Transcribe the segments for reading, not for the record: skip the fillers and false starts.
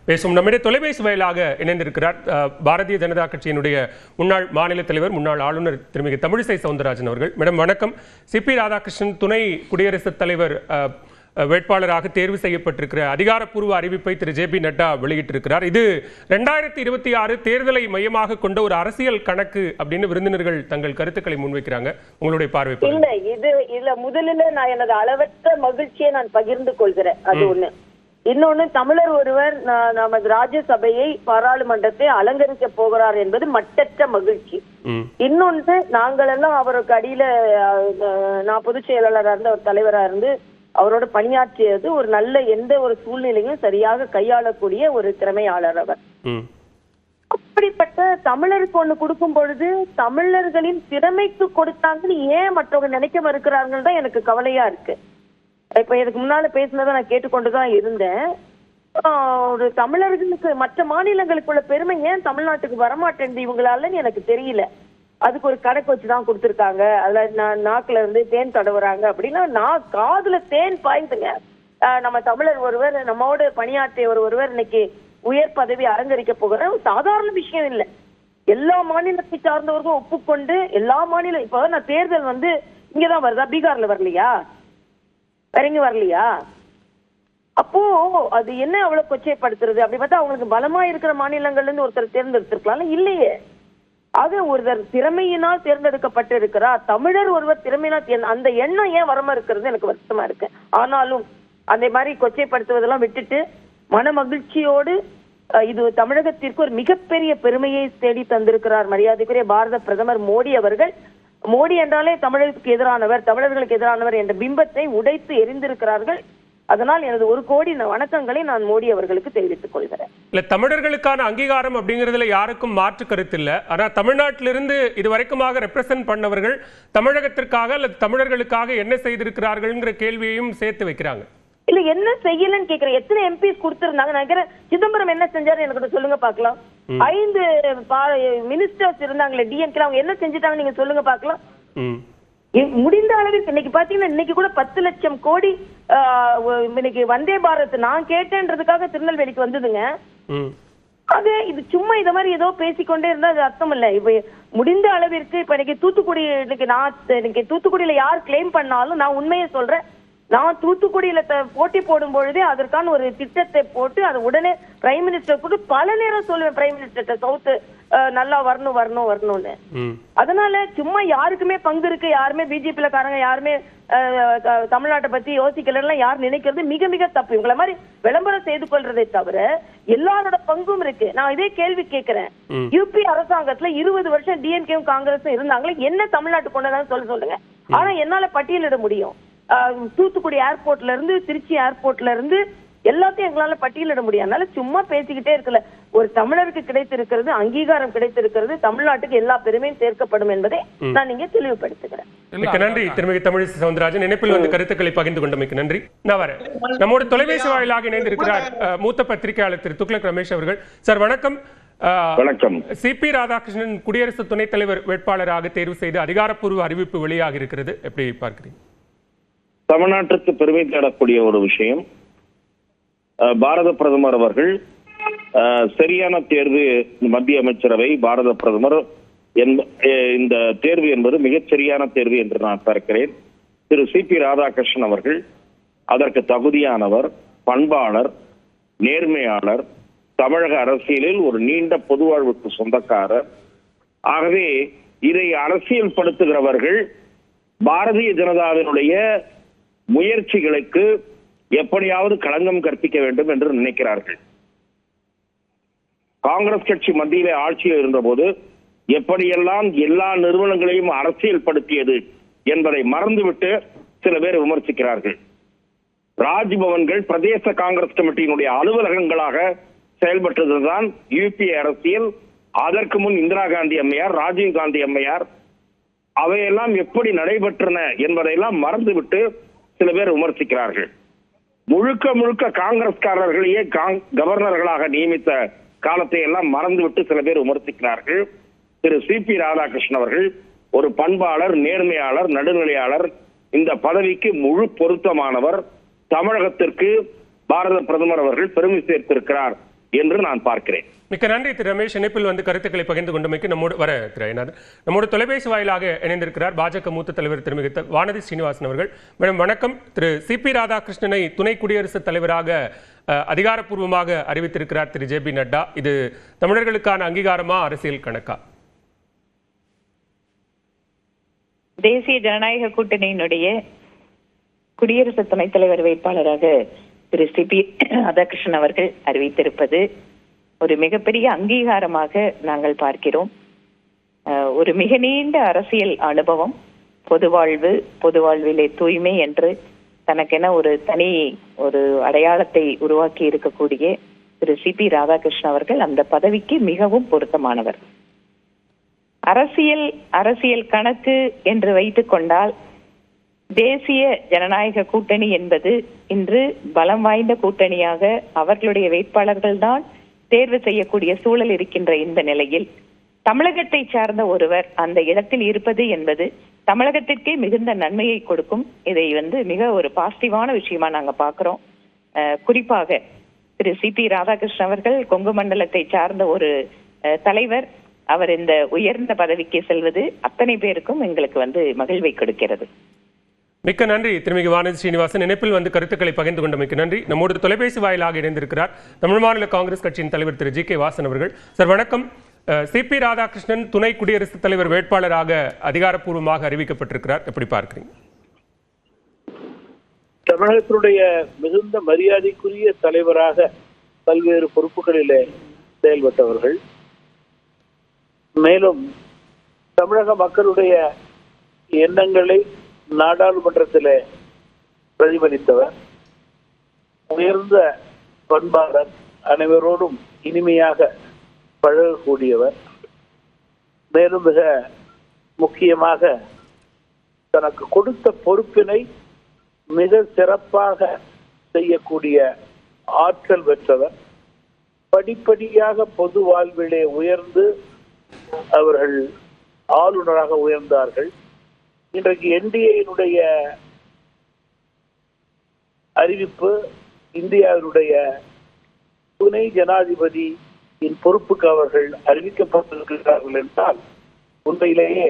பேசும் நம்மிடையே தொலைபேசி வாயிலாக இணைந்திருக்கிறார் பாரதிய ஜனதா கட்சியினுடைய முன்னாள் மாநில தலைவர் முன்னாள் ஆளுநர் திருமிகு தமிழிசை சவுந்தரராஜன் அவர்கள். மேடம் வணக்கம். சிபி ராதாகிருஷ்ணன் துணை குடியரசுத் தலைவர் வேட்பாளராக தேர்வு செய்யப்பட்டிருக்கிற அதிகாரப்பூர்வ அறிவிப்பை திரு ஜே.பி. நட்டா வெளியிட்டிருக்கிறார். இது 2026 தேர்தலை மையமாக கொண்ட ஒரு அரசியல் கணக்கு அப்படின்னு விருந்தினர்கள் தங்கள் கருத்துக்களை முன்வைக்கிறாங்க. உங்களுடைய பார்வை? இல்ல, இதுல முதலில் நான் எனது அளவற்ற மகிழ்ச்சியை நான் பகிர்ந்து கொள்கிறேன். அது ஒண்ணு. இன்னொன்னு, தமிழர் ஒருவர் நமது ராஜ்யசபையை பாராளுமன்றத்தை அலங்கரிக்க போகிறார் என்பது மட்டற்ற மகிழ்ச்சி. இன்னொன்று, நாங்கள் எல்லாம் அவருக்கு அடியில நான் பொதுச் செயலாளராக இருந்த ஒரு தலைவராக இருந்து அவரோட பணியாற்றியது ஒரு நல்ல எந்த ஒரு சூழ்நிலையும் சரியாக கையாளக்கூடிய ஒரு திறமையாளர் அவர். அப்படிப்பட்ட தமிழருக்கு ஒண்ணு கொடுக்கும் பொழுது தமிழர்களின் திறமைக்கு கொடுத்தாங்கன்னு ஏன் மற்றவங்க நினைக்க மறுக்கிறார்கள் தான் எனக்கு கவலையா இருக்கு. இப்ப இதுக்கு முன்னால பேசினதை நான் கேட்டுக்கொண்டுதான் இருந்தேன். ஒரு தமிழர்களுக்கு மற்ற மாநிலங்களுக்குள்ள பெருமை ஏன் தமிழ்நாட்டுக்கு வரமாட்டேன் இவங்களாலன்னு எனக்கு தெரியல. அதுக்கு ஒரு கணக்கு வச்சுதான் கொடுத்துருக்காங்க. அதுல நாக்குல இருந்து தேன் தடவுறாங்க அப்படின்னா நான் காதுல தேன் பாய்ந்துங்க. நம்ம தமிழர் ஒருவர் நம்மோடு பணியாற்றிய ஒருவர் இன்னைக்கு உயர் பதவி அலங்கரிக்க போகிற சாதாரண விஷயம் இல்லை. எல்லா மாநிலத்தை சார்ந்தவர்களும் ஒப்புக்கொண்டு எல்லா மாநிலம் இப்ப நான் தேர்தல் இங்கதான் வருதா, பீகார்ல வரலையா, வேற எங்க வரலையா? அப்போ அது என்ன அவ்வளவு கொச்சைப்படுத்துறது? அப்படி பார்த்தா அவங்களுக்கு பலமா இருக்கிற மாநிலங்கள்ல இருந்து ஒருத்தர் தேர்ந்தெடுத்திருக்கலாம் இல்லையே. ஆக ஒருத்தர் திறமையினால் தேர்ந்தெடுக்கப்பட்டு இருக்கிறார், தமிழர் ஒருவர் திறமையினால் அந்த எண்ணம் ஏன் வரமா இருக்கிறது எனக்கு வருத்தமா இருக்கு. ஆனாலும் அந்த மாதிரி கொச்சைப்படுத்துவதெல்லாம் விட்டுட்டு மன மகிழ்ச்சியோடு இது தமிழகத்திற்கு ஒரு மிகப்பெரிய பெருமையை தேடி தந்திருக்கிறார் மரியாதைக்குரிய பாரத பிரதமர் மோடி அவர்கள். மோடி என்றாலே தமிழகத்துக்கு எதிரானவர், தமிழர்களுக்கு எதிரானவர் என்ற பிம்பத்தை உடைத்து எரிந்திருக்கிறார்கள். அதனால் எனது 1 கோடி வணக்கங்களை நான் மோடி அவர்களுக்கு தெரிவித்துக் கொள்கிறேன். இல்ல, தமிழர்களுக்கான அங்கீகாரம் அப்படிங்கிறதுல யாருக்கும் மாற்று கருத்து இல்ல. ஆனா தமிழ்நாட்டிலிருந்து இதுவரைக்குமாக ரெப்ரசென்ட் பண்ணவர்கள் தமிழகத்திற்காக அல்லது தமிழர்களுக்காக என்ன செய்திருக்கிறார்கள்ங்கிற கேள்வியையும் சேர்த்து வைக்கிறாங்க. இல்ல, என்ன செய்யலன்னு கேக்குறேன். எத்தனை எம்பிஸ் கொடுத்திருந்தாங்க? நினைக்கிறேன் சிதம்பரம் என்ன செஞ்சாரு எனக்கு சொல்லுங்க பாக்கலாம். 5 மினிஸ்டர்ஸ் இருந்தாங்களே டிஎம்கே, அவங்க என்ன செஞ்சுட்டாங்க நீங்க சொல்லுங்க பாக்கலாம். முடிந்த அளவிற்கு இன்னைக்கு பாத்தீங்கன்னா இன்னைக்கு கூட 10 லட்சம் கோடி இன்னைக்கு வந்தே பாரத் நான் கேட்டேன்றதுக்காக திருநெல்வேலிக்கு வந்ததுங்க. அது இது சும்மா இத மாதிரி ஏதோ பேசிக்கொண்டே இருந்தா அது அர்த்தம் இல்ல. இப்ப முடிந்த அளவிற்கு இப்ப இன்னைக்கு தூத்துக்குடி இன்னைக்கு தூத்துக்குடியில யார் கிளைம் பண்ணாலும் நான் உண்மையை சொல்றேன். நான் தூத்துக்குடியில போட்டி போடும் பொழுதே அதற்கான ஒரு திட்டத்தை போட்டு அதை உடனே பிரைம் மினிஸ்டர் கூட பல நேரம் சொல்லுவேன், பிரைம் மினிஸ்டர் சவுத் நல்லா வரணும்னு. அதனால சும்மா யாருக்குமே பங்கு இருக்கு, யாருமே பிஜேபியில காரங்க யாருமே தமிழ்நாட்டை பத்தி யோசிக்கல யார் நினைக்கிறது மிக மிக தப்பு. இவங்கள மாதிரி விளம்பரம் செய்து கொள்றதை தவிர எல்லாரோட பங்கும் இருக்கு. நான் இதே கேள்வி கேட்கிறேன். யூபி அரசாங்கத்துல 20 வருஷம் டிஎம்கேவும் காங்கிரஸும் இருந்தாங்களே, என்ன தமிழ்நாட்டு கொண்டதான் சொல்லுங்க. ஆனா என்னால பட்டியலிட முடியும். தூத்துக்குடி ஏர்போர்ட்ல இருந்து திருச்சி ஏர்போர்ட்ல இருந்து எல்லாத்தையும் எங்களால பட்டியலிட முடியும். அதனால சும்மா பேசிக்கிட்டே இருக்கல. ஒரு தமிழருக்கு கிடைத்திருக்கிறது, அங்கீகாரம் கிடைத்திருக்கிறது, தமிழ்நாட்டுக்கு எல்லா பெருமையும் சேர்க்கப்படும் என்பதை நான் இங்கே தெளிவுபடுத்துகிறேன். நன்றி திருமிகு தமிழிசை சவுந்தரராஜன். இணைப்பில் கருத்துக்களை பகிர்ந்து கொண்டமைக்கு நன்றி. நான் வரேன். நம்மோட தொலைபேசி வாயிலாக இணைந்திருக்கிறார் மூத்த பத்திரிகையாளர் திரு துக்ளக் ரமேஷ் அவர்கள். சார் வணக்கம். வணக்கம். சிபி ராதாகிருஷ்ணன் குடியரசு துணைத் தலைவர் வேட்பாளராக தேர்வு செய்து அதிகாரப்பூர்வ அறிவிப்பு வெளியாக இருக்கிறது, எப்படி பார்க்கிறீங்க? தமிழ்நாட்டுக்கு பெருமை தேடக்கூடிய ஒரு விஷயம். பாரத பிரதமர் அவர்கள் சரியான தேர்வு, மத்திய அமைச்சரவை பாரத பிரதமர் இந்த தேர்வு என்பது மிகச் சரியான தேர்வு என்று நான் பார்க்கிறேன். திரு சிபி ராதாகிருஷ்ணன் அவர்கள் அதற்கு தகுதியானவர், பண்பாளர், நேர்மையாளர், தமிழக அரசியலில் ஒரு நீண்ட பொதுவாழ்வுக்கு சொந்தக்காரர். ஆகவே இதை அரசியல் படுத்துகிறவர்கள் பாரதிய ஜனதாவினுடைய முயற்சிகளுக்கு எப்படியாவது களங்கம் கற்பிக்க வேண்டும் என்று நினைக்கிறார்கள். காங்கிரஸ் கட்சி மத்தியிலே ஆட்சியில் இருந்தபோது எப்படியெல்லாம் எல்லா நிறுவனங்களையும் அரசியல் படுத்தியது என்பதை மறந்துவிட்டு சில பேர் விமர்சிக்கிறார்கள். ராஜ்பவன்கள் பிரதேச காங்கிரஸ் கமிட்டியினுடைய அலுவலகங்களாக செயல்பட்டதுதான் யூபிஏ அரசியல். அதற்கு முன் இந்திரா காந்தி அம்மையார், ராஜீவ் காந்தி அம்மையார் அவையெல்லாம் எப்படி நடைபெற்றன என்பதையெல்லாம் மறந்துவிட்டு சில பேர் விமர்சிக்கிறார்கள். முழுக்க முழுக்க காங்கிரஸ்காரர்களையே கவர்னர்களாக நியமித்த காலத்தை எல்லாம் மறந்துவிட்டு சில பேர் விமர்சிக்கிறார்கள். திரு சிபி ராதாகிருஷ்ணன் அவர்கள் ஒரு பண்பாளர், நேர்மையாளர், நடுநிலையாளர், இந்த பதவிக்கு முழு பொருத்தமானவர். தமிழகத்திற்கு பாரத பிரதமர் அவர்கள் பெருமை சேர்த்திருக்கிறார் என்று நான் பார்க்கிறேன். மிக்க நன்றி திரு ரமேஷ். இணைப்பில் வந்து கருத்துக்களை பகிர்ந்து கொண்டமைக்கு நம்மோடு திரு ஐயநாதன் நம்மோடு தொலைபேசி வாயிலாக இணைந்திருக்கிறார் பாஜக மூத்த தலைவர் திருமிகு வானதி ஸ்ரீனிவாசன் அவர்கள். மேடம் வணக்கம். திரு சிபி ராதாகிருஷ்ணனை துணை குடியரசுத் தலைவராக அதிகாரப்பூர்வமாக அறிவித்திருக்கிறார் திரு ஜே பி நட்டா. இது தமிழர்களுக்கான அங்கீகாரமா, அரசியல் கணக்கா? தேசிய ஜனநாயக கூட்டணியினுடைய குடியரசு துணைத் தலைவர் வேட்பாளராக திரு சிபி ராதாகிருஷ்ணன் அவர்கள் அறிவித்திருப்பது ஒரு மிகப்பெரிய அங்கீகாரமாக நாங்கள் பார்க்கிறோம். ஒரு மிக நீண்ட அரசியல் அனுபவம், பொதுவாழ்விலே தூய்மை என்று தனக்கென ஒரு தனி ஒரு அடையாளத்தை உருவாக்கி இருக்கக்கூடிய திரு சிபி ராதாகிருஷ்ணன் அவர்கள் அந்த பதவிக்கு மிகவும் பொருத்தமானவர். அரசியல் கணக்கு என்று வைத்துக் கொண்டால் தேசிய ஜனநாயக கூட்டணி என்பது இன்று பலம் வாய்ந்த கூட்டணியாக அவர்களுடைய வேட்பாளர்கள் தான் தேர்வு செய்யக்கூடிய சூழல் இருக்கின்ற இந்த நிலையில் தமிழகத்தை சார்ந்த ஒருவர் அந்த இடத்தில் இருப்பது என்பது தமிழகத்திற்கே மிகுந்த நன்மையை கொடுக்கும். இதை மிக ஒரு பாசிட்டிவான விஷயமா நாங்க பாக்குறோம். குறிப்பாக திரு சிபி ராதாகிருஷ்ணன் அவர்கள் கொங்கு மண்டலத்தை சார்ந்த ஒரு தலைவர், அவர் இந்த உயர்ந்த பதவிக்கு செல்வது அத்தனை பேருக்கும் எங்களுக்கு மகிழ்வை கொடுக்கிறது. மிக்க நன்றி திருமிகு வானதி ஸ்ரீனிவாசன். இணைப்பில் வந்து கருத்துக்களை பகிர்ந்து கொண்டமைக்கு நன்றி. நம்மோடு தொலைபேசி வாயிலாக இணைந்திருக்கிறார் தமிழ் மாநில காங்கிரஸ் கட்சியின் தலைவர் திரு ஜி கே வாசன் அவர்கள். சார் வணக்கம். சிபி ராதாகிருஷ்ணன் துணை குடியரசுத் தலைவர் வேட்பாளராக அதிகாரப்பூர்வமாக அறிவிக்கப்பட்டிருக்கிறார். எப்படி பார்க்கிறீங்க? தமிழகத்தினுடைய மிகுந்த மரியாதைக்குரிய தலைவராக பல்வேறு பொறுப்புகளிலே செயல்பட்டவர்கள், மேலும் தமிழக மக்களுடைய எண்ணங்களை நாடாளுமன்றத்திலே பிரதிபலித்தவர், உயர்ந்த பண்பாளர், அனைவரோடும் இனிமையாக பழகக்கூடியவர், மேலும் மிக முக்கியமாக தனக்கு கொடுத்த பொறுப்பினை மிக சிறப்பாக செய்யக்கூடிய ஆற்றல் பெற்றவர், படிப்படியாக பொது வாழ்விலே உயர்ந்து அவர்கள் ஆளுநராக உயர்ந்தார்கள். இன்றைக்கு என்டிஏனுடைய அறிவிப்பு இந்தியாவினுடைய துணை ஜனாதிபதியின் பொறுப்புக்கு அவர்கள் அறிவிக்கப்பட்டிருக்கிறார்கள் என்றால் உண்மையிலேயே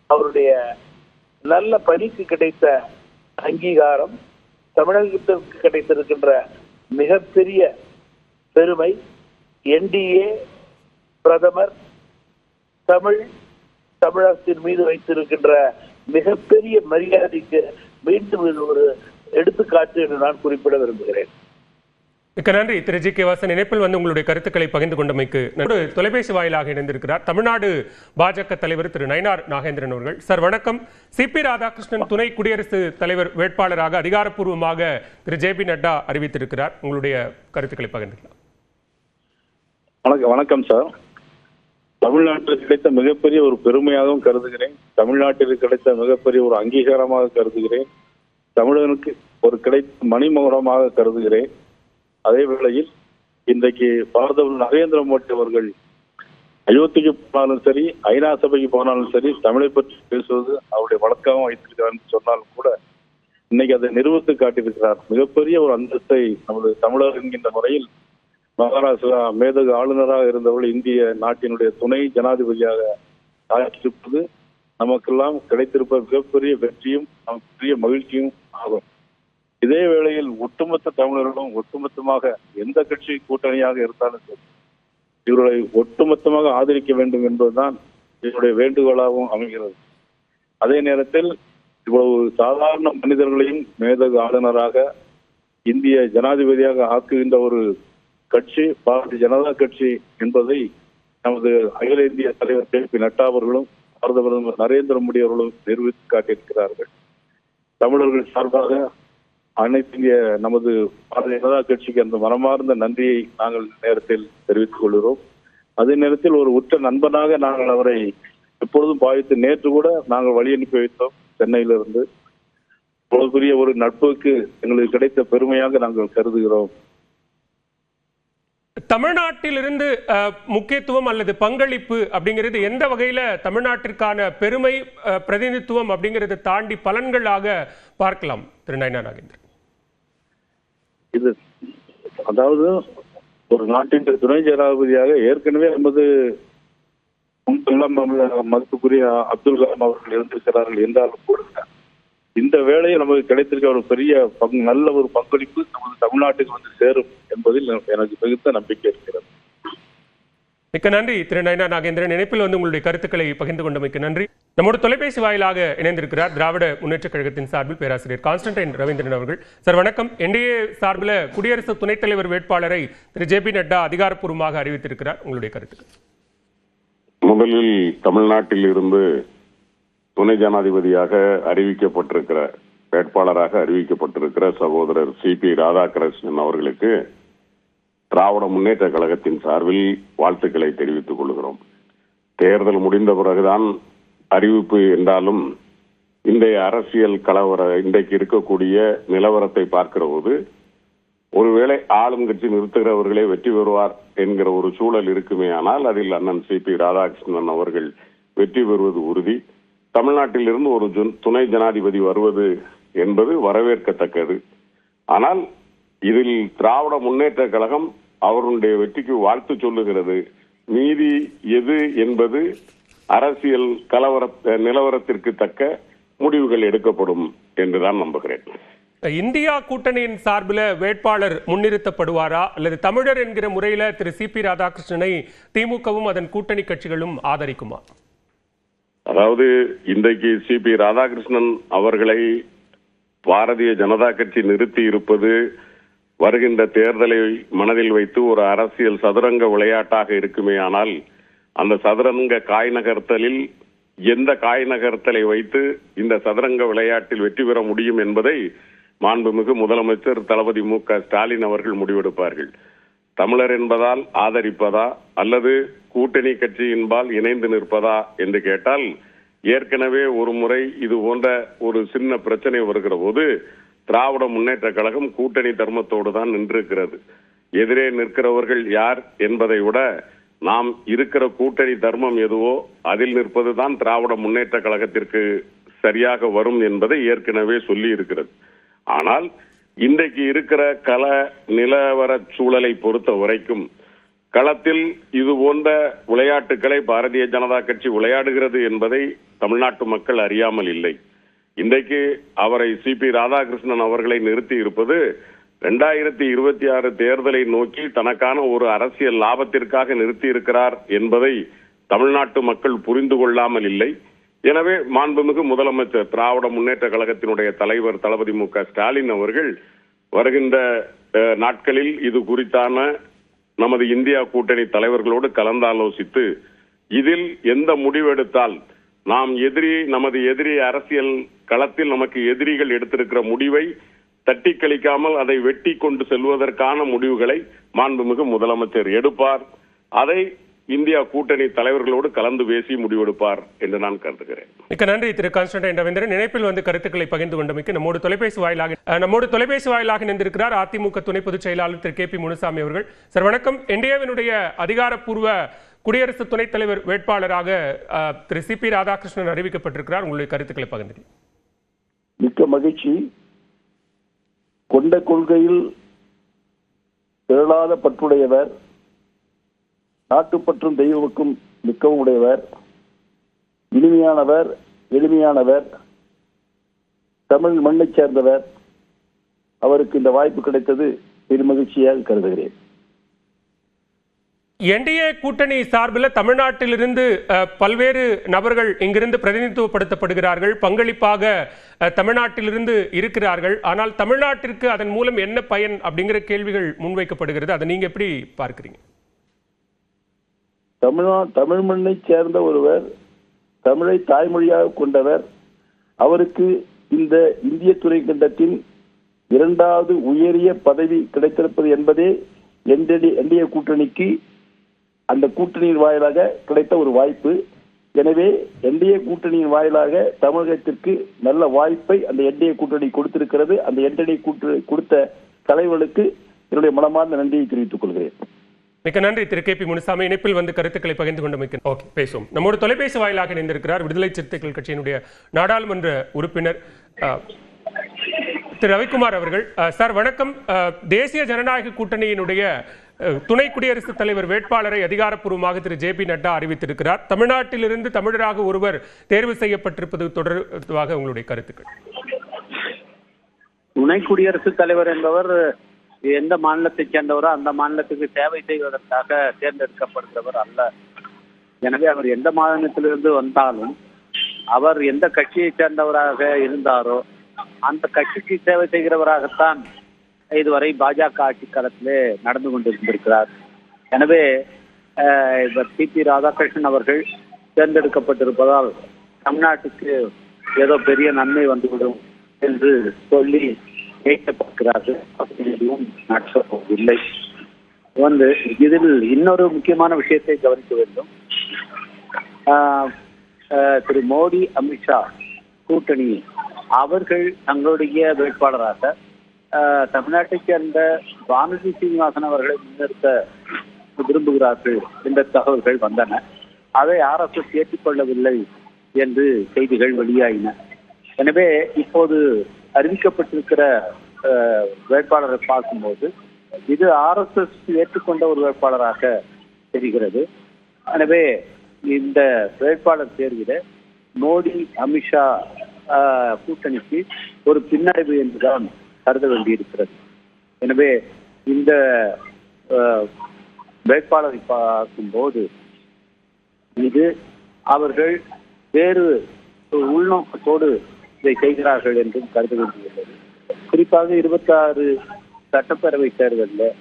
அவருடைய நல்ல பணிக்கு கிடைத்த அங்கீகாரம், தமிழகத்திற்கு கிடைத்திருக்கின்ற மிகப்பெரிய பெருமை, என்டிஏ பிரதமர் தமிழகத்தின் மீது வைத்திருக்கின்ற மிகப்பெரிய மரியாதைக்கு மீண்டும் இது ஒரு எடுத்துக்காட்டு என்று நான் குறிப்பிட விரும்புகிறேன். மிக்க நன்றி திரு ஜி கே வாசன். இணைப்பில் வந்து உங்களுடைய கருத்துக்களை பகிர்ந்து கொண்டமைக்கு தொலைபேசி வாயிலாக இணைந்திருக்கிறார் தமிழ்நாடு பாஜக தலைவர் திரு நயினார் நாகேந்திரன் அவர்கள். சார் வணக்கம். சிபி ராதாகிருஷ்ணன் துணை குடியரசுத் தலைவர் வேட்பாளராக அதிகாரப்பூர்வமாக திரு ஜே பி நட்டா அறிவித்திருக்கிறார். உங்களுடைய கருத்துக்களை பகிர்ந்துக்கலாம். வணக்கம் சார். தமிழ்நாட்டிற்கு கிடைத்த மிகப்பெரிய ஒரு பெருமையாகவும் கருதுகிறேன். தமிழ்நாட்டிற்கு கிடைத்த மிகப்பெரிய ஒரு அங்கீகாரமாக கருதுகிறேன். தமிழனுக்கு ஒரு கிடைத்த மணிமகுடமாக கருதுகிறேன். அதே வேளையில் இன்றைக்கு பாரத நரேந்திர மோடி அவர்கள் அயோத்திக்கு போனாலும் சரி, ஐநா சபைக்கு போனாலும் சரி, தமிழை பற்றி பேசுவது அவருடைய வழக்காகவும் வைத்திருக்கிறார் என்று சொன்னாலும் கூட இன்னைக்கு அதை நிரூபித்து காட்டியிருக்கிறார். மிகப்பெரிய ஒரு அந்தஸ்தை நமது தமிழர் என்கின்ற முறையில் மகாராஷ்டிரா மேதகு ஆளுநராக இருந்தவர்கள் இந்திய நாட்டினுடைய துணை ஜனாதிபதியாக ஆகியிருப்பது நமக்கெல்லாம் கிடைத்திருப்ப மிகப்பெரிய வெற்றியும் பெரிய மகிழ்ச்சியும் ஆகும். இதே வேளையில் ஒட்டுமொத்த தமிழர்களும் ஒட்டுமொத்தமாக எந்த கட்சி கூட்டணியாக இருந்தாலும் சரி இவர்களை ஒட்டுமொத்தமாக ஆதரிக்க வேண்டும் என்பதுதான் என்னுடைய வேண்டுகோளாகவும் அமைகிறது. அதே நேரத்தில் இவ்வளவு சாதாரண மனிதர்களையும் மேதகு ஆளுநராக இந்திய ஜனாதிபதியாக ஆக்குகின்ற ஒரு கட்சி பாரதிய ஜனதா கட்சி என்பதை நமது அகில இந்திய தலைவர் ஜே பி நட்டா அவர்களும் பாரத பிரதமர் நரேந்திர மோடி அவர்களும் நிரூபித்து காட்டியிருக்கிறார்கள். தமிழர்கள் சார்பாக அனைத்து இந்திய நமது பாரதிய ஜனதா கட்சிக்கு அந்த மனமார்ந்த நன்றியை நாங்கள் நேரத்தில் தெரிவித்துக் கொள்கிறோம். அதே நேரத்தில் ஒரு உற்ற நண்பனாக நாங்கள் அவரை எப்பொழுதும் பாவித்து நேற்று கூட நாங்கள் வழி அனுப்பி வைத்தோம் சென்னையிலிருந்து. இவ்வளவு பெரிய ஒரு நட்புக்கு எங்களுக்கு கிடைத்த பெருமையாக நாங்கள் கருதுகிறோம். தமிழ்நாட்டிலிருந்து முக்கியத்துவம் அல்லது பங்களிப்பு அப்படிங்கிறது எந்த வகையில தமிழ்நாட்டிற்கான பெருமை பிரதிநிதித்துவம் அப்படிங்கிறது தாண்டி பலன்களாக பார்க்கலாம் திரு நயினார் நாகேந்திரன்? இது அதாவது ஒரு நாட்டின் துணை ஜனாதிபதியாக ஏற்கனவே நமது மதிப்புக்குரிய அப்துல் கலாம் அவர்கள் இருந்திருக்கிறார்கள் என்றாலும் கூட இந்த வேளையை நமக்கு கிடைத்திருக்க ஒரு பெரிய நல்ல ஒரு பங்களிப்பு நமது தமிழ்நாட்டுக்கு வந்து சேரும் என்பதில் எனக்கு மிகுந்த நம்பிக்கை இருக்கிறது. மிக்க நன்றி திரு நயனா நாகேந்திரன். இணைப்பில் வந்து உங்களுடைய கருத்துக்களை பகிர்ந்து கொண்டமைக்கு நன்றி. நம்மோட தொலைபேசி வாயிலாக இணைந்திருக்கிறார் திராவிட முன்னேற்ற கழகத்தின் சார்பில் பேராசிரியர் கான்ஸ்டன்டைன் ரவீந்திரன் அவர்கள். சார் வணக்கம். என்டிஏ சார்பில் குடியரசு துணைத் தலைவர் வேட்பாளரை திரு ஜே.பி. நட்டா அதிகாரப்பூர்வமாக அறிவித்திருக்கிறார். உங்களுடைய கருத்துக்கள். முதலில் தமிழ்நாட்டில் இருந்து துணை ஜனாதிபதியாக அறிவிக்கப்பட்டிருக்கிற வேட்பாளராக அறிவிக்கப்பட்டிருக்கிற சகோதரர் சி.பி. ராதாகிருஷ்ணன் அவர்களுக்கு திராவிட முன்னேற்ற கழகத்தின் சார்பில் வாழ்த்துக்களை தெரிவித்துக் கொள்கிறோம். தேர்தல் முடிந்த பிறகுதான் அறிவிப்பு என்றாலும் இன்றைய அரசியல் இன்றைக்கு இருக்கக்கூடிய நிலவரத்தை பார்க்கிற போது ஒருவேளை ஆளும் கட்சி நிறுத்துகிறவர்களே வெற்றி பெறுவார் என்கிற ஒரு சூழல் இருக்குமே, ஆனால் அதில் அண்ணன் சி.பி. ராதாகிருஷ்ணன் அவர்கள் வெற்றி பெறுவது உறுதி. தமிழ்நாட்டில் இருந்து ஒரு துணை ஜனாதிபதி வருவது என்பது வரவேற்கத்தக்கது. ஆனால் இதில் திராவிட முன்னேற்ற கழகம் அவருடைய வெற்றிக்கு வாழ்த்து சொல்லுகிறது. மீதி எது என்பது அரசியல் நிலவரத்திற்கு தக்க முடிவுகள் எடுக்கப்படும் என்றுதான் நம்புகிறேன். இந்தியா கூட்டணியின் சார்பில் வேட்பாளர் முன்னிறுத்தப்படுவாரா அல்லது தமிழர் என்கிற முறையில் திரு சி.பி. ராதாகிருஷ்ணனை திமுகவும் அதன் கூட்டணி கட்சிகளும் ஆதரிக்குமா? அதாவது இன்றைக்கு சி.பி. ராதாகிருஷ்ணன் அவர்களை பாரதிய ஜனதா கட்சி நிறுத்தி இருப்பது வருகின்ற தேர்தலை மனதில் வைத்து ஒரு அரசியல் சதுரங்க விளையாட்டாக இருக்குமே, ஆனால் அந்த சதுரங்க காய் நகர்த்தலில் எந்த காய் நகர்த்தலை வைத்து இந்த சதுரங்க விளையாட்டில் வெற்றி பெற முடியும் என்பதை மாண்புமிகு முதலமைச்சர் தளபதி மு.க. ஸ்டாலின் அவர்கள் முடிவெடுப்பார்கள். தமிழர் என்பதால் ஆதரிப்பதா அல்லது கூட்டணி கட்சியின்பால் இணைந்து நிற்பதா என்று கேட்டால், ஏற்கனவே ஒரு முறை இது போன்ற ஒரு சின்ன பிரச்சனை வருகிற போது திராவிட முன்னேற்ற கழகம் கூட்டணி தர்மத்தோடு தான் நின்றிருக்கிறது. எதிரே நிற்கிறவர்கள் யார் என்பதை விட நாம் இருக்கிற கூட்டணி தர்மம் எதுவோ அதில் நிற்பதுதான் திராவிட முன்னேற்ற கழகத்திற்கு சரியாக வரும் என்பதை ஏற்கனவே சொல்லி இருக்கிறது. ஆனால் இன்றைக்கு இருக்கிற கள நிலவர சூழலை பொறுத்த வரைக்கும் களத்தில் இது போன்ற விளையாட்டுகளை பாரதிய ஜனதா கட்சி விளையாடுகிறது என்பதை தமிழ்நாட்டு மக்கள் அறியாமல் இல்லை. இன்றைக்கு அவரை சி.பி. ராதாகிருஷ்ணன் அவர்களை நிறுத்தி இருப்பது 2026 தேர்தலை நோக்கி தனக்கான ஒரு அரசியல் லாபத்திற்காக நிறுத்தி இருக்கிறார் என்பதை தமிழ்நாட்டு மக்கள் புரிந்து கொள்ளாமல் இல்லை. எனவே மாண்புமிகு முதலமைச்சர் திராவிட முன்னேற்ற கழகத்தினுடைய தலைவர் தளபதி மு.க. ஸ்டாலின் அவர்கள் வருகின்ற நாட்களில் இது குறித்தான நமது இந்தியா கூட்டணி தலைவர்களோடு கலந்தாலோசித்து இதில் எந்த முடிவெடுத்தால் நமது எதிரி அரசியல் களத்தில் நமக்கு எதிரிகள் எடுத்திருக்கிற முடிவை தட்டி கழிக்காமல் அதை வெட்டி கொண்டு செல்வதற்கான முடிவுகளை மாண்புமிகு முதலமைச்சர் எடுப்பார். அதை இந்தியா கூட்டணி தலைவர்களோடு கலந்து பேசி முடிவெடுப்பார் என்று நான் கருதுகிறேன். மிக்க நன்றி திரு கான்ஸ்டன்டைன் ரவீந்திரன். இணைப்பில் வந்து கருத்துக்களை பகிர்ந்து கொண்டமைக்கு நம்மோடு தொலைபேசி வாயிலாக இணைந்திருக்கிறார் அதிமுக துணை பொதுச் செயலாளர் திரு கே.பி. முனுசாமி அவர்கள். சார் வணக்கம். என்டிஏவினுடைய அதிகாரப்பூர்வ குடியரசு துணைத் தலைவர் வேட்பாளராக திரு சி.பி. ராதாகிருஷ்ணன் அறிவிக்கப்பட்டிருக்கிறார். உங்களுடைய கருத்துக்களை பகிர்ந்து. மிக்க மகிழ்ச்சி. கொண்ட கொள்கையில் திரளாத பற்றுடையவர், நாட்டுப்பற்றும் தெய்வமுக்கும் மிக்கவும் உடையவர், இனிமையானவர், எளிமையானவர், தமிழ் மண்ணை சேர்ந்தவர். அவருக்கு இந்த வாய்ப்பு கிடைத்தது பெருமகிழ்ச்சியாக கருதுகிறேன். என்டிஏ கூட்டணி சார்பில் தமிழ்நாட்டிலிருந்து பல்வேறு நபர்கள் இங்கிருந்து பிரதிநிதித்துவப்படுத்தப்படுகிறார்கள், பங்களிப்பாக தமிழ்நாட்டிலிருந்து இருக்கிறார்கள். ஆனால் தமிழ்நாட்டிற்கு அதன் மூலம் என்ன பயன் அப்படிங்கிற கேள்விகள் முன்வைக்கப்படுகிறது. அதை நீங்க எப்படி பார்க்கிறீங்க? தமிழ் மண்ணை சேர்ந்த ஒருவர், தமிழை தாய்மொழியாக கொண்டவர், அவருக்கு இந்த இந்திய துணைக்கண்டத்தின் 2வது உயரிய பதவி கிடைத்திருப்பது என்பதே என்டிஏ கூட்டணிக்கு அந்த கூட்டணியின் வாயிலாக கிடைத்த ஒரு வாய்ப்பு. எனவே என்டிஏ கூட்டணியின் வாயிலாக தமிழகத்திற்கு நல்ல வாய்ப்பை அந்த என்டிஏ கூட்டணி கொடுத்திருக்கிறது. அந்த என்டிஏ கூட்டணி கொடுத்த தலைவர்களுக்கு என்னுடைய மனமார்ந்த நன்றியை தெரிவித்துக் கொள்கிறேன். மிக்க நன்றி திரு கே.பி. முனுசாமி. இணைப்பில் வந்து கருத்துக்களை பகிர்ந்து கொண்டு ஓகே பேசுவோம். நம்மோட தொலைபேசி வாயிலாக இணைந்திருக்கிறார் விடுதலை சிறுத்தைகள் கட்சியினுடைய நாடாளுமன்ற உறுப்பினர் திரு ரவிக்குமார் அவர்கள். சார் வணக்கம். தேசிய ஜனநாயக கூட்டணியினுடைய துணை குடியரசுத் தலைவர் வேட்பாளரை அதிகாரப்பூர்வமாக திரு ஜே பி நட்டா அறிவித்திருக்கிறார். தமிழ்நாட்டிலிருந்து தமிழராக ஒருவர் தேர்வு செய்யப்பட்டிருப்பது தொடர்பாக உங்களுடைய கருத்துக்கள். துணை குடியரசுத் தலைவர் என்பவர் எந்த மாநிலத்தைச் சேர்ந்தவரோ அந்த மாநிலத்துக்கு சேவை செய்வதற்காக தேர்ந்தெடுக்கப்படுகிறவர் அல்ல. எனவே அவர் எந்த மாநிலத்திலிருந்து வந்தாலும் அவர் எந்த கட்சியை சேர்ந்தவராக இருந்தாரோ அந்த கட்சிக்கு சேவை செய்கிறவராகத்தான் இதுவரை பாஜக ஆட்சி காலத்திலே நடந்து கொண்டிருந்திருக்கிறார். எனவே சி.பி. ராதாகிருஷ்ணன் அவர்கள் தேர்ந்தெடுக்கப்பட்டிருப்பதால் தமிழ்நாட்டுக்கு ஏதோ பெரிய நன்மை வந்துவிடும் என்று சொல்லி கேட்கப்படுகிறார்கள். அப்படி எதுவும் நடக்கப்போவதில்லை. இதில் இன்னொரு முக்கியமான விஷயத்தை கவனிக்க வேண்டும். திரு மோடி, அமித்ஷா கூட்டணி அவர்கள் தங்களுடைய வேட்பாளராக தமிழ்நாட்டைச் சேர்ந்த வானதி சீனிவாசன் அவர்களை முன்னிறுத்த விரும்புகிறார்கள் என்ற தகவல்கள் வந்தன. அதை RSS ஏற்றுக்கொள்ளவில்லை என்று செய்திகள் வெளியாயின. எனவே இப்போது அறிவிக்கப்பட்டிருக்கிற வேட்பாளரை பார்க்கும்போது இது RSS ஏற்றுக்கொண்ட ஒரு வேட்பாளராக தெரிகிறது. எனவே இந்த வேட்பாளர் தேர்வில் மோடி, அமித்ஷா கூட்டணிக்கு ஒரு பின்னடைவு என்றுதான் கருத வேண்டியிருக்கிறது. எனவே இந்த வேட்பாளரை பார்க்கும்போது இது அவர்கள் வேறு உள்நோக்கத்தோடு இதை செய்கிறார்கள் என்றும் கருத வேண்டியுள்ளது. குறிப்பாக 26 சட்டப்பேரவை தேர்தலில்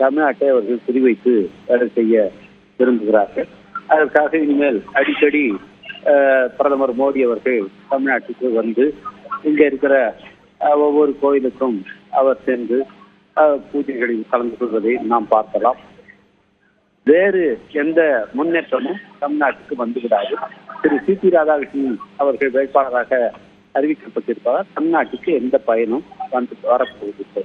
தமிழ்நாட்டை அவர்கள் குறிவைத்து வேலை செய்ய விரும்புகிறார்கள். அதற்காக இனிமேல் அடிக்கடி பிரதமர் மோடி அவர்கள் தமிழ்நாட்டுக்கு வந்து இங்க இருக்கிற ஒவ்வொரு கோயிலுக்கும் அவர் சென்று பூஜைகளில் கலந்து கொள்வதை நாம் பார்க்கலாம். வேறு எந்த முன்னேற்றமும் தமிழ்நாட்டுக்கு வந்துவிடாது. திரு சி.பி. ராதாகிருஷ்ணன் அவர்கள் வேட்பாளராக அறிவிக்கப்பட்டிருப்பதால் தமிழ்நாட்டுக்கு எந்த பயனும் வரப்போவதில்லை.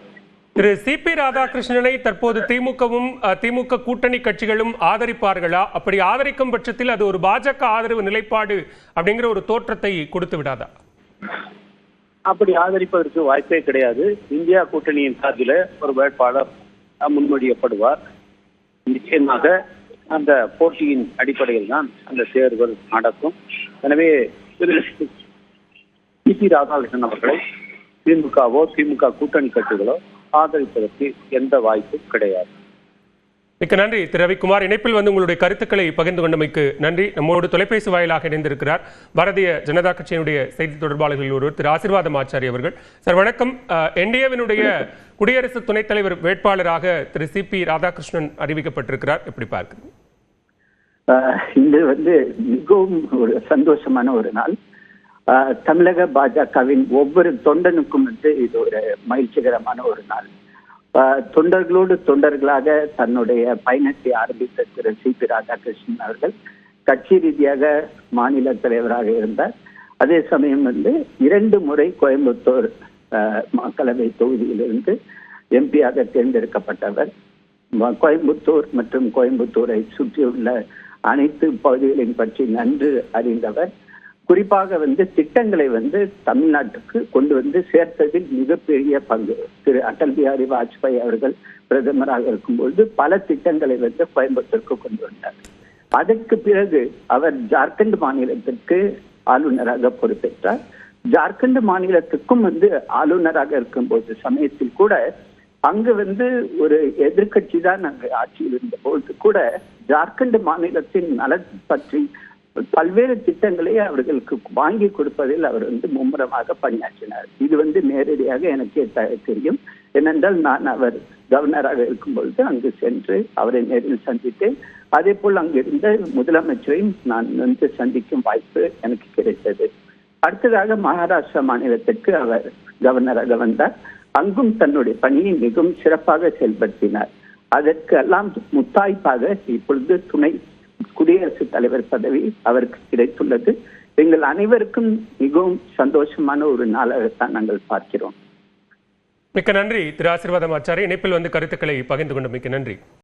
திரு சி.பி. ராதாகிருஷ்ணனை தற்போது திமுகவும் திமுக கூட்டணி கட்சிகளும் ஆதரிப்பார்களா? அப்படி ஆதரிக்கும் பட்சத்தில் அது ஒரு பாஜக ஆதரவு நிலைப்பாடு அப்படிங்கிற ஒரு தோற்றத்தை கொடுத்து விடாதா? அப்படி ஆதரிப்பதற்கு வாய்ப்பே கிடையாது. இந்தியா கூட்டணியின் சார்பில் ஒரு வேட்பாளர் முன்மொழியப்படுவார். நிச்சயமாக அந்த போட்டியின் அடிப்படையில் தான் அந்த தேர்தல் நடக்கும். எனவே சி.பி. ராதாகிருஷ்ணன் அவர்களை திமுகவோ திமுக கூட்டணி கட்சிகளோ ஆதரிப்பதற்கு எந்த வாய்ப்பும் கிடையாது. மிக்க நன்றி திரு ரவிக்குமார். இணைப்பில் வந்து உங்களுடைய கருத்துக்களை பகிர்ந்து கொண்டமைக்கு நன்றி. நம்மோடு தொலைபேசி வாயிலாக இணைந்திருக்கிறார் பாரதிய ஜனதா கட்சியினுடைய செய்தி தொடர்பாளர்கள் ஒருவர் திரு ஆசீர்வாதம் ஆச்சாரி அவர்கள். சார் வணக்கம். என்டிஏவினுடைய குடியரசு துணைத் தலைவர் வேட்பாளராக திரு சி.பி. ராதாகிருஷ்ணன் அறிவிக்கப்பட்டிருக்கிறார். எப்படி பார்க்கிறீங்க? இது மிகவும் ஒரு சந்தோஷமான ஒரு நாள். தமிழக பாஜகவின் ஒவ்வொரு தொண்டனுக்கும் இது ஒரு மகிழ்ச்சிகரமான ஒரு நாள். தொண்டர்களோடு தொண்டர்களாக தன்னுடைய பயணத்தை ஆரம்பித்த திரு சி.பி. ராதாகிருஷ்ணன் அவர்கள் கட்சி ரீதியாக மாநில தலைவராக இருந்தார். அதே சமயம் 2 முறை கோயம்புத்தூர் மக்களவை தொகுதியிலிருந்து எம்பியாக தேர்ந்தெடுக்கப்பட்டவர். கோயம்புத்தூர் மற்றும் கோயம்புத்தூரை சுற்றியுள்ள அனைத்து பகுதிகளையும் பற்றி நன்கு அறிந்தவர். குறிப்பாக திட்டங்களை தமிழ்நாட்டுக்கு கொண்டு வந்து சேர்த்ததில் மிகப்பெரிய பங்கு. திரு அடல் பிஹாரி வாஜ்பாய் அவர்கள் பிரதமராக இருக்கும்பொழுது பல திட்டங்களை கோயம்புத்தூருக்கு கொண்டு வந்தார். அதற்கு பிறகு அவர் ஜார்க்கண்ட் மாநிலத்திற்கு ஆளுநராக பொறுப்பேற்றார். ஜார்க்கண்ட் மாநிலத்துக்கும் ஆளுநராக இருக்கும்போது சமயத்தில் கூட அங்கு ஒரு எதிர்கட்சி தான் அங்கு ஆட்சியில் இருந்த பொழுது கூட ஜார்க்கண்ட் மாநிலத்தின் நலன் பற்றி பல்வேறு திட்டங்களை அவர்களுக்கு வாங்கி கொடுப்பதில் அவர் மும்முரமாக பணியாற்றினார். இது நேரடியாக எனக்கே தெரியும். ஏனென்றால் நான் அவர் கவர்னராக இருக்கும் பொழுது அங்கு சென்று அவரை நேரில் சந்தித்தேன். அதே போல் அங்கிருந்த முதலமைச்சரையும் நான் சந்திக்கும் வாய்ப்பு எனக்கு கிடைத்தது. அடுத்ததாக மகாராஷ்டிரா மாநிலத்திற்கு அவர் கவர்னராக வந்தார். அங்கும் தன்னுடைய பணியை மிகவும் சிறப்பாக செயல்படுத்தினார். அதற்கு எல்லாம் முத்தாய்ப்பாக இப்பொழுது துணை குடியரசுத் தலைவர் பதவி அவருக்கு கிடைத்துள்ளது. எங்கள் அனைவருக்கும் மிகவும் சந்தோஷமான ஒரு நாளாகத்தான் நாங்கள் பார்க்கிறோம். மிக்க நன்றி திரு ஆசீர்வாதம் ஆச்சாரி. இணைப்பில் கருத்துக்களை பகிர்ந்து கொண்ட மிக்க நன்றி.